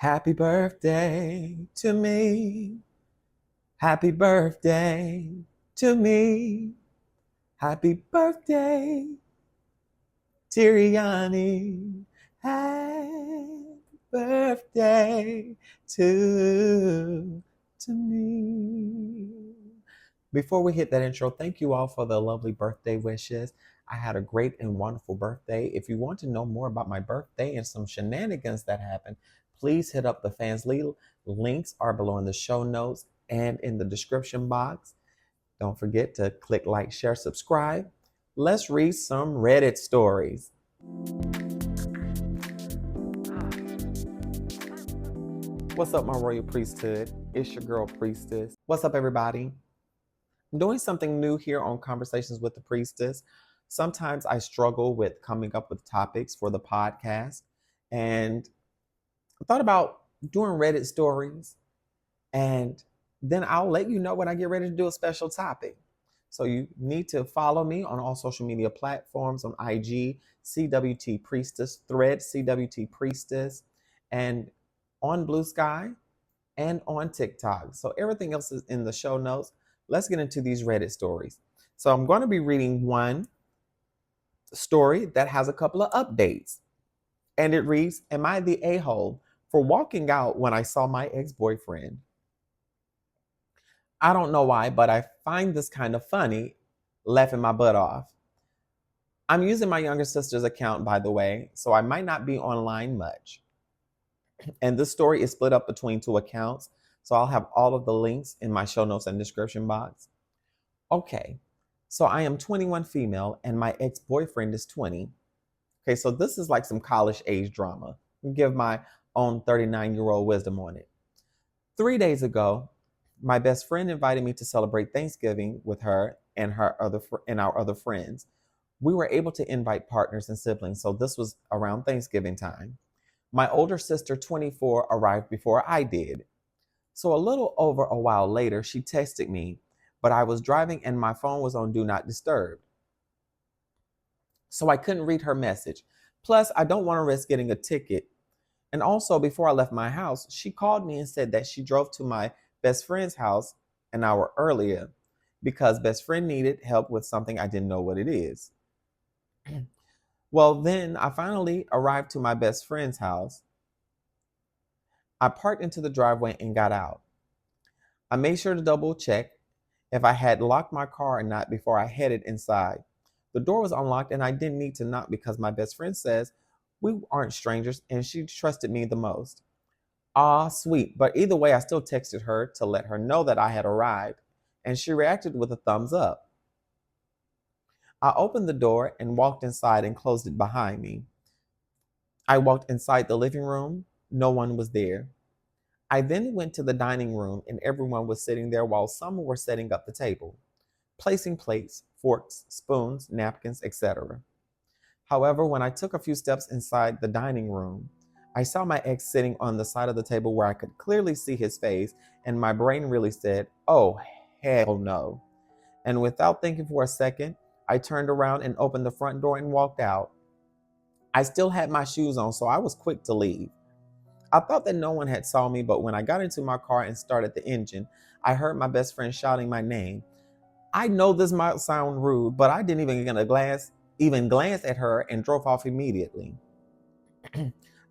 Happy birthday to me. Happy birthday to me. Happy birthday, Tiriani. Happy birthday to me. Before we hit that intro, thank you all for the lovely birthday wishes. I had a great and wonderful birthday. If you want to know more about my birthday and some shenanigans that happened, please hit up the Fansly. Links are below in the show notes and in the description box. Don't forget to click like, share, subscribe. Let's read some Reddit stories. What's up, my royal priesthood? It's your girl, Priestess. What's up, everybody? I'm doing something new here on Conversations with the Priestess. Sometimes I struggle with coming up with topics for the podcast, and I thought about doing Reddit stories, and then I'll let you know when I get ready to do a special topic. So you need to follow me on all social media platforms on IG, CWT Priestess, Thread, CWT Priestess, and on Blue Sky and on TikTok. So everything else is in the show notes. Let's get into these Reddit stories. So I'm going to be reading one story that has a couple of updates. And it reads, "Am I the a-hole for walking out when I saw my ex-boyfriend? I don't know why, but I find this kind of funny, laughing my butt off. I'm using my younger sister's account, by the way, so I might not be online much. And this story is split up between two accounts, so I'll have all of the links in my show notes and description box. Okay, so I am 21 female and my ex-boyfriend is 20. Okay, so this is like some college age drama. I'll give my own 39-year-old wisdom on it. 3 days ago, my best friend invited me to celebrate Thanksgiving with her and our other friends. We were able to invite partners and siblings, so this was around Thanksgiving time. My older sister, 24, arrived before I did. So a little over a while later, she texted me, but I was driving and my phone was on Do Not Disturb. So I couldn't read her message. Plus, I don't want to risk getting a ticket. And also, before I left my house, she called me and said that she drove to my best friend's house an hour earlier because best friend needed help with something I didn't know what it is. Well, then I finally arrived to my best friend's house. I parked into the driveway and got out. I made sure to double check if I had locked my car or not before I headed inside. The door was unlocked and I didn't need to knock because my best friend says we aren't strangers and she trusted me the most. Ah, sweet. But either way, I still texted her to let her know that I had arrived, and she reacted with a thumbs up. I opened the door and walked inside and closed it behind me. I walked inside the living room. No one was there. I then went to the dining room and everyone was sitting there while some were setting up the table, placing plates, forks, spoons, napkins, etc. However, when I took a few steps inside the dining room, I saw my ex sitting on the side of the table where I could clearly see his face, and my brain really said, "Oh, hell no." And without thinking for a second, I turned around and opened the front door and walked out. I still had my shoes on, so I was quick to leave. I thought that no one had saw me, but when I got into my car and started the engine, I heard my best friend shouting my name. I know this might sound rude, but I didn't even glance at her and drove off immediately.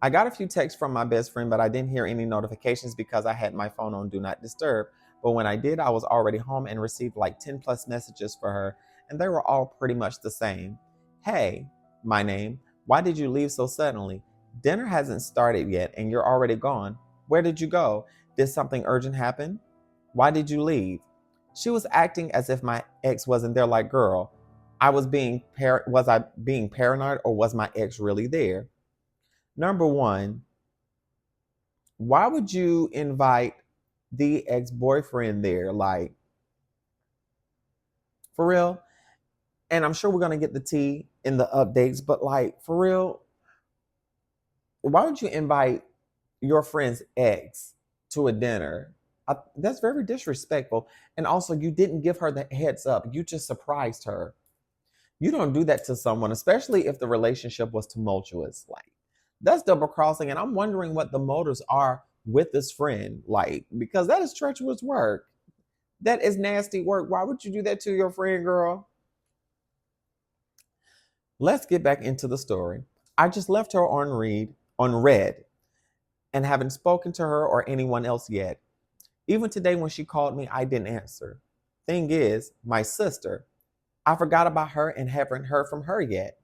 I got a few texts from my best friend, but I didn't hear any notifications because I had my phone on Do Not Disturb. But when I did, I was already home and received like 10 plus messages for her, and they were all pretty much the same. Hey, my name, why did you leave so suddenly? Dinner hasn't started yet and you're already gone. Where did you go? Did something urgent happen? Why did you leave? She was acting as if my ex wasn't there. Like, girl, was I being paranoid or was my ex really there? Number one, why would you invite the ex-boyfriend there? Like, for real? And I'm sure we're going to get the tea in the updates, but like, for real, why would you invite your friend's ex to a dinner? That's very disrespectful. And also, you didn't give her the heads up. You just surprised her. You don't do that to someone, especially if the relationship was tumultuous. Like, That's double crossing, and I'm wondering what the motives are with this friend, like, because that is treacherous work. That is nasty work. Why would you do that to your friend, girl? Let's get back into the story. I just left her on red, and haven't spoken to her or anyone else yet. Even today when she called me, I didn't answer. Thing is, my sister, I forgot about her and haven't heard from her yet.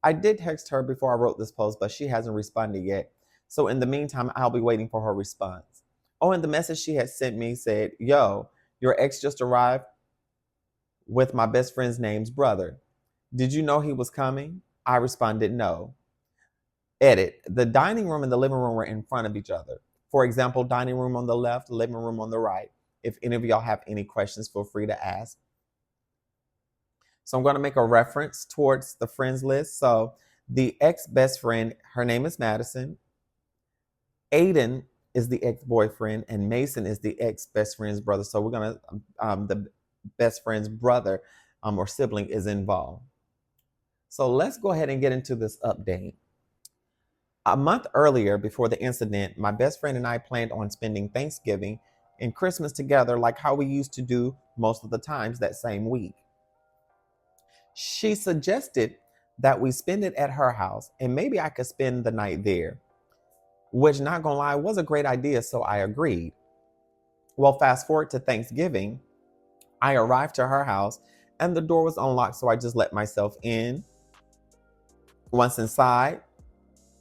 I did text her before I wrote this post, but she hasn't responded yet. So in the meantime, I'll be waiting for her response. Oh, and the message she had sent me said, "Yo, your ex just arrived with my best friend's name's brother. Did you know he was coming?" I responded, "No." Edit. The dining room and the living room were in front of each other. For example, dining room on the left, living room on the right. If any of y'all have any questions, feel free to ask. So I'm going to make a reference towards the friends list. So the ex best friend, her name is Madison. Aiden is the ex boyfriend, and Mason is the ex best friend's brother. So we're going to, the best friend's brother or sibling is involved. So let's go ahead and get into this update. A month earlier, before the incident, my best friend and I planned on spending Thanksgiving and Christmas together like how we used to do most of the times that same week. She suggested that we spend it at her house and maybe I could spend the night there, which, not gonna lie, was a great idea, so I agreed. Well, fast forward to Thanksgiving, I arrived to her house and the door was unlocked, so I just let myself in. Once inside,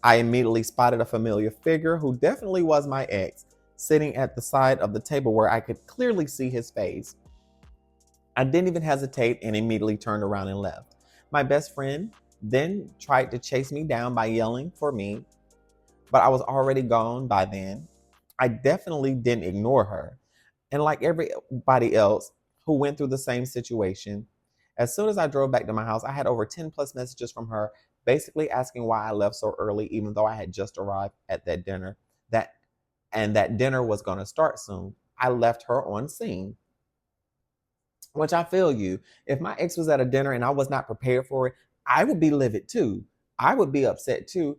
I immediately spotted a familiar figure who definitely was my ex, sitting at the side of the table where I could clearly see his face. I didn't even hesitate and immediately turned around and left. My best friend then tried to chase me down by yelling for me, but I was already gone by then. I definitely didn't ignore her. And like everybody else who went through the same situation, as soon as I drove back to my house, I had over 10 plus messages from her basically asking why I left so early, even though I had just arrived at that dinner. That dinner was going to start soon. I left her on scene, which I feel you. If my ex was at a dinner and I was not prepared for it, I would be livid too. I would be upset too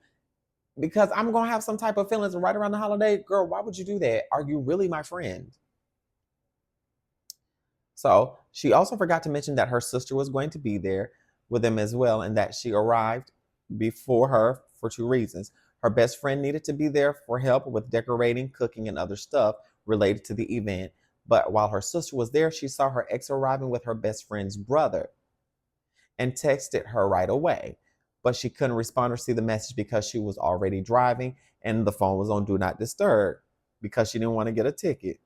because I'm going to have some type of feelings right around the holiday. Girl, why would you do that? Are you really my friend? So she also forgot to mention that her sister was going to be there with them as well, and that she arrived before her for two reasons. Her best friend needed to be there for help with decorating, cooking, and other stuff related to the event. But while her sister was there, she saw her ex arriving with her best friend's brother and texted her right away. But she couldn't respond or see the message because she was already driving and the phone was on Do Not Disturb because she didn't want to get a ticket.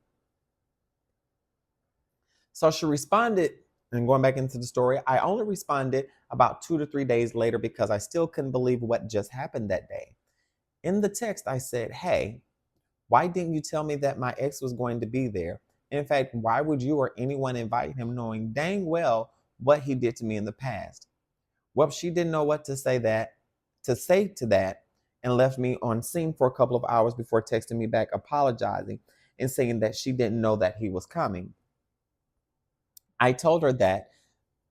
So she responded, and going back into the story, I only responded about 2 to 3 days later because I still couldn't believe what just happened that day. In the text, I said, "Hey, why didn't you tell me that my ex was going to be there? In fact, why would you or anyone invite him knowing dang well what he did to me in the past?" Well, she didn't know what to say to that and left me on scene for a couple of hours before texting me back apologizing and saying that she didn't know that he was coming. I told her that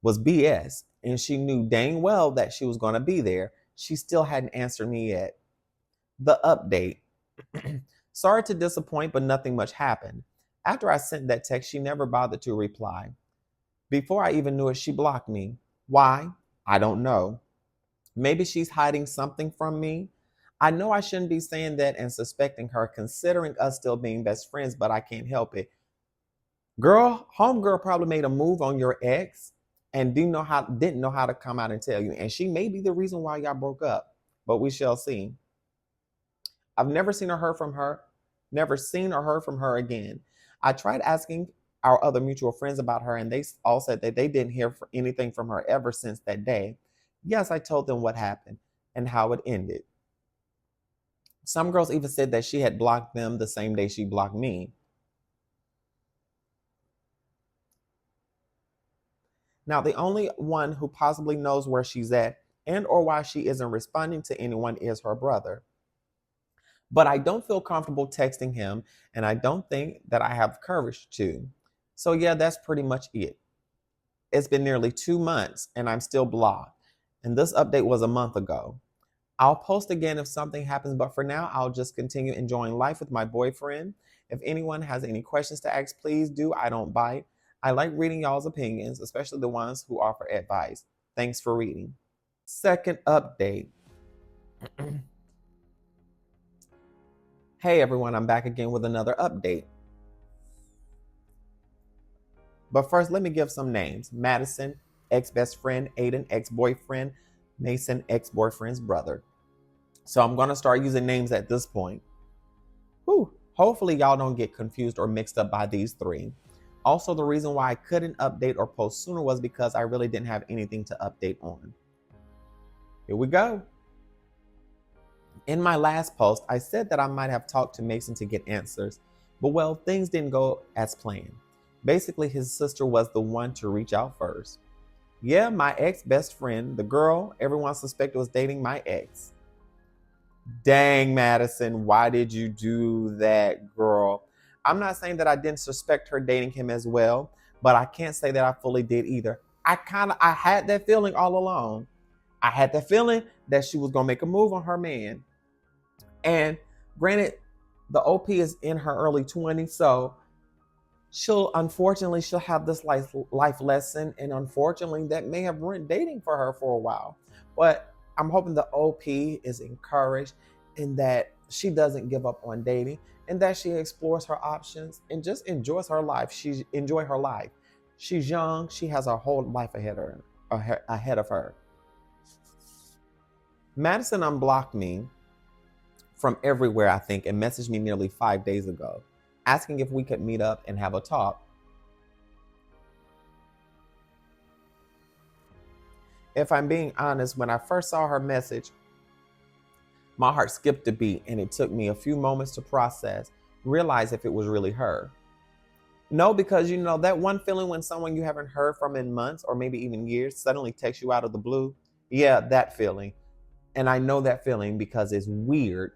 was BS, and she knew dang well that she was going to be there. She still hadn't answered me yet. The update. Sorry to disappoint, but nothing much happened. After I sent that text, she never bothered to reply. Before I even knew it, she blocked me. Why? I don't know. Maybe she's hiding something from me. I know I shouldn't be saying that and suspecting her, considering us still being best friends, but I can't help it. Girl, homegirl probably made a move on your ex and didn't know how to come out and tell you. And she may be the reason why y'all broke up, but we shall see. I've never seen or heard from her again. I tried asking our other mutual friends about her, and they all said that they didn't hear anything from her ever since that day. Yes, I told them what happened and how it ended. Some girls even said that she had blocked them the same day she blocked me. Now, the only one who possibly knows where she's at and or why she isn't responding to anyone is her brother. But I don't feel comfortable texting him, and I don't think that I have courage to. So yeah, that's pretty much it. It's been nearly 2 months and I'm still blocked. And this update was a month ago. I'll post again if something happens, but for now, I'll just continue enjoying life with my boyfriend. If anyone has any questions to ask, please do. I don't bite. I like reading y'all's opinions, especially the ones who offer advice. Thanks for reading. Second update. Hey everyone, I'm back again with another update. But first, let me give some names. Madison, ex-best friend. Aiden, ex-boyfriend. Mason, ex-boyfriend's brother. So I'm going to start using names at this point. Whew. Hopefully y'all don't get confused or mixed up by these three. Also, the reason why I couldn't update or post sooner was because I really didn't have anything to update on. Here we go. In my last post, I said that I might have talked to Mason to get answers, but well, things didn't go as planned. Basically, his sister was the one to reach out first. Yeah, my ex-best friend, the girl everyone suspected was dating my ex. Dang, Madison, why did you do that, girl? I'm not saying that I didn't suspect her dating him as well, but I can't say that I fully did either. I had that feeling all along. I had that feeling that she was going to make a move on her man. And granted, the OP is in her early 20s, so she'll have this life lesson, and unfortunately that may have ruined dating for her for a while. But I'm hoping the OP is encouraged and that she doesn't give up on dating and that she explores her options and just enjoys her life. Enjoy her life. She's young. She has her whole life ahead of her. Madison unblocked me from everywhere, I think, and messaged me nearly 5 days ago, asking if we could meet up and have a talk. If I'm being honest, when I first saw her message, my heart skipped a beat and it took me a few moments to process, realize if it was really her. No, because that one feeling when someone you haven't heard from in months or maybe even years suddenly takes you out of the blue. Yeah, that feeling. And I know that feeling because it's weird.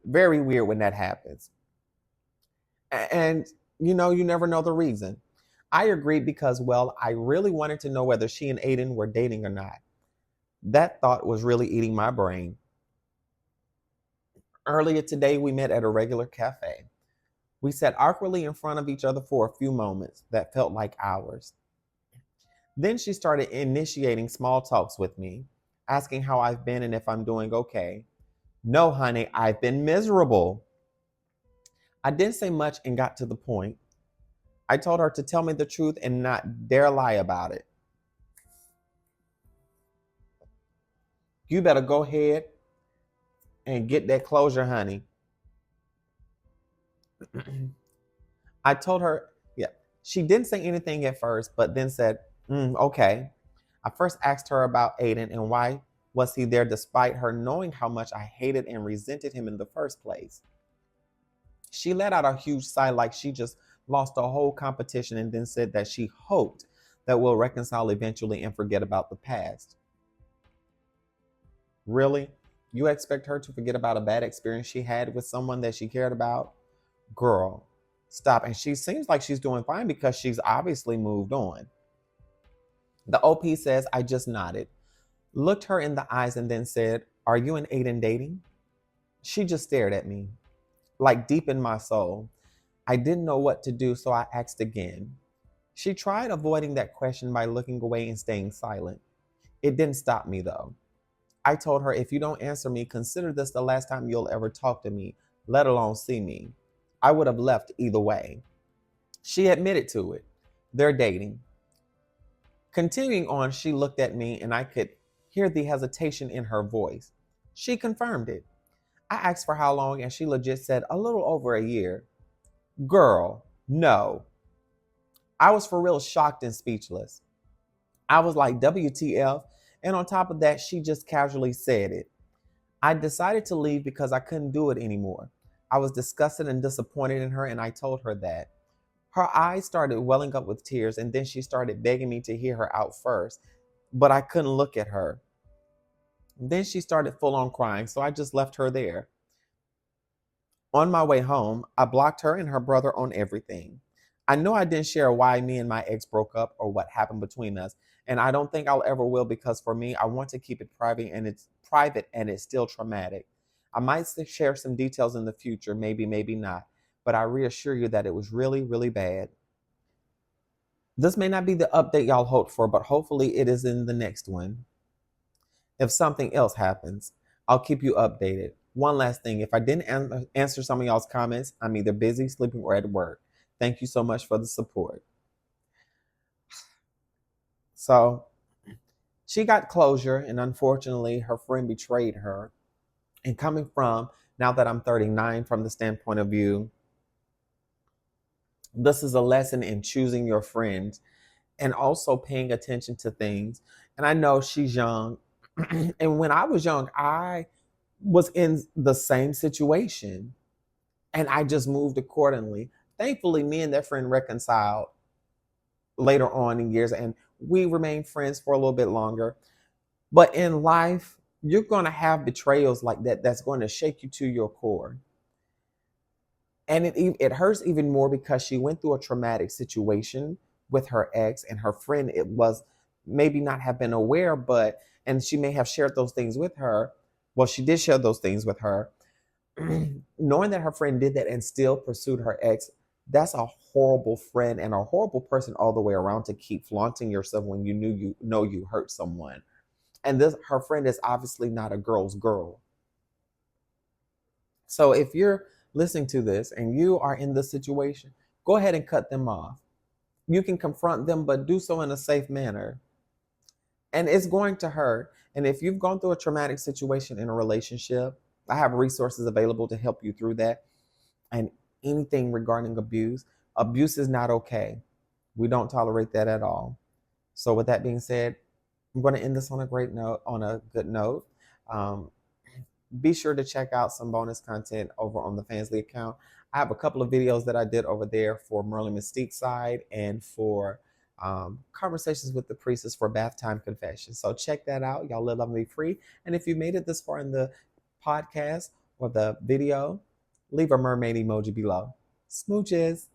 Very weird when that happens. And you never know the reason. I agreed because, well, I really wanted to know whether she and Aiden were dating or not. That thought was really eating my brain. Earlier today, we met at a regular cafe. We sat awkwardly in front of each other for a few moments that felt like hours. Then she started initiating small talks with me, asking how I've been and if I'm doing okay. No, honey, I've been miserable. I didn't say much and got to the point. I told her to tell me the truth and not dare lie about it. You better go ahead and get that closure, honey. I told her, yeah. She didn't say anything at first, but then said, okay. I first asked her about Aiden and why was he there despite her knowing how much I hated and resented him in the first place. She let out a huge sigh like she just lost a whole competition and then said that she hoped that we'll reconcile eventually and forget about the past. Really? You expect her to forget about a bad experience she had with someone that she cared about? Girl, stop. And she seems like she's doing fine because she's obviously moved on. The OP says I just nodded, looked her in the eyes, and then said, "Are you and Aiden dating?" She just stared at me, like deep in my soul. I didn't know what to do, so I asked again. She tried avoiding that question by looking away and staying silent. It didn't stop me, though. I told her, if you don't answer me, consider this the last time you'll ever talk to me, let alone see me. I would have left either way. She admitted to it. They're dating. Continuing on, she looked at me and I could hear the hesitation in her voice. She confirmed it. I asked for how long and she legit said a little over a year. Girl, no. I was for real shocked and speechless. I was like, WTF? And on top of that, she just casually said it. I decided to leave because I couldn't do it anymore. I was disgusted and disappointed in her, and I told her that. Her eyes started welling up with tears, and then she started begging me to hear her out first, but I couldn't look at her. Then she started full on crying, so I just left her there. On my way home, I blocked her and her brother on everything. I know I didn't share why me and my ex broke up or what happened between us. And I don't think I'll ever will because for me, I want to keep it private and it's still traumatic. I might share some details in the future, maybe, maybe not. But I reassure you that it was really, really bad. This may not be the update y'all hoped for, but hopefully it is in the next one. If something else happens, I'll keep you updated. One last thing, if I didn't answer some of y'all's comments, I'm either busy, sleeping, or at work. Thank you so much for the support. So she got closure, and unfortunately, her friend betrayed her. And coming from now that I'm 39, from the standpoint of view, this is a lesson in choosing your friends and also paying attention to things. And I know she's young. And when I was young, I was in the same situation and I just moved accordingly. Thankfully, me and that friend reconciled later on in years and we remained friends for a little bit longer. But in life, you're going to have betrayals like that that's going to shake you to your core. And it hurts even more because she went through a traumatic situation with her ex and her friend. It was maybe not have been aware, but and she may have shared those things with her. Well, she did share those things with her. Knowing that her friend did that and still pursued her ex, that's a horrible friend and a horrible person all the way around to keep flaunting yourself when you know you hurt someone. And this her friend is obviously not a girl's girl. So if you're listening to this and you are in this situation, go ahead and cut them off. You can confront them, but do so in a safe manner. And it's going to hurt. And if you've gone through a traumatic situation in a relationship, I have resources available to help you through that. And anything regarding abuse, abuse is not okay. We don't tolerate that at all. So, with that being said, I'm going to end this on a great note, on a good note. Um, be sure to check out some bonus content over on the Fansly account. I have a couple of videos that I did over there for Merlin Mystique's side and for Conversations with the Priestess for Bath Time Confession. So check that out. Y'all live, love, and be free. And if you made it this far in the podcast or the video, leave a mermaid emoji below. Smooches.